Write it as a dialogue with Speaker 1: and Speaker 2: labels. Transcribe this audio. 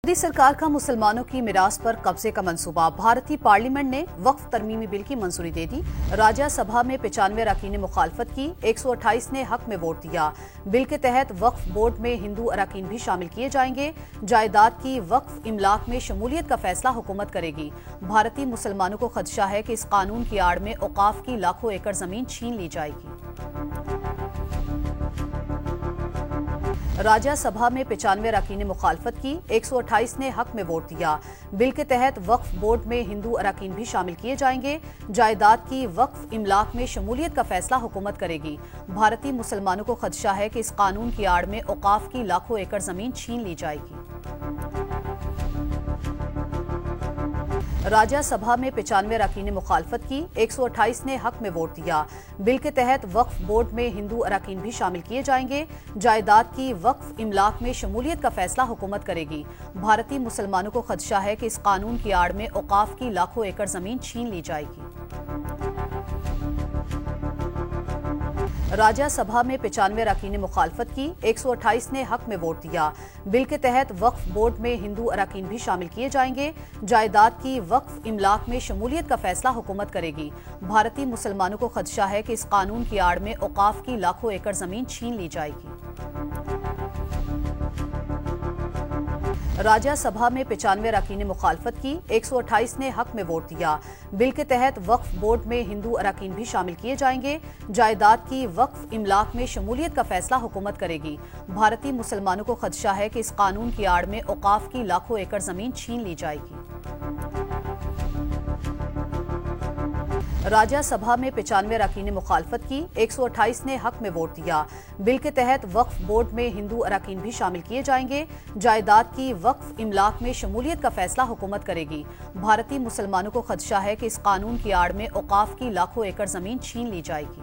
Speaker 1: मोदी सरकार का मुसलमानों की मिरास पर कब्जे का मंसूबा। भारतीय पार्लियामेंट ने वक्फ तरमीमी बिल की मंजूरी दे दी। राज्यसभा में 95 अरकान ने मुखालफत की, 128 ने हक में वोट दिया। बिल के तहत वक्फ बोर्ड में हिंदू अरकान भी शामिल किए जाएंगे। जायदाद की वक्फ इमलाक में शमूलियत का फैसला हुकूमत करेगी। भारतीय मुसलमानों को खदशा है कि इस कानून की आड़ में औकाफ की लाखों एकड़ जमीन छीन ली जाएगी। राज्यसभा में 95 अरकान ने मुखालफत की, 128 ने हक में वोट दिया। बिल के तहत वक्फ बोर्ड में हिंदू अरकान भी शामिल किए जाएंगे। जायदाद की वक्फ इमलाक में शमूलियत का फैसला हुकूमत करेगी। भारतीय मुसलमानों को खदशा है कि इस कानून की आड़ में औकाफ की लाखों एकड़ जमीन छीन ली जाएगी। राज्यसभा में 95 अरकान ने मुखालफत की, 128 ने हक में वोट दिया। बिल के तहत वक्फ बोर्ड में हिंदू अरकान भी शामिल किए जाएंगे। जायदाद की वक्फ इमलाक में शमूलियत का फैसला हुकूमत करेगी। भारतीय मुसलमानों को खदशा है कि इस कानून की आड़ में औकाफ की लाखों एकड़ जमीन छीन ली जाएगी। राज्यसभा में 95 अरकान ने मुखालफत की, 128 ने हक में वोट दिया। बिल के तहत वक्फ बोर्ड में हिंदू अरकान भी शामिल किए जाएंगे। जायदाद की वक्फ इमलाक में शमूलियत का फैसला हुकूमत करेगी। भारतीय मुसलमानों को खदशा है कि इस कानून की आड़ में औकाफ की लाखों एकड़ जमीन छीन ली जाएगी। राज्यसभा में 95 अरकान ने मुखालफत की, 128 ने हक में वोट दिया। बिल के तहत वक्फ बोर्ड में हिंदू अरकान भी शामिल किए जाएंगे। जायदाद की वक्फ इमलाक में शमूलियत का फैसला हुकूमत करेगी। भारतीय मुसलमानों को खदशा है कि इस कानून की आड़ में औकाफ की लाखों एकड़ जमीन छीन ली जाएगी। राज्यसभा में 95 अरकान ने मुखालफत की, 128 ने हक में वोट दिया। बिल के तहत वक्फ बोर्ड में हिंदू अरकान भी शामिल किए जाएंगे। जायदाद की वक्फ इमलाक में शमूलियत का फैसला हुकूमत करेगी। भारतीय मुसलमानों को खदशा है कि इस कानून की आड़ में औकाफ की लाखों एकड़ जमीन छीन ली जाएगी।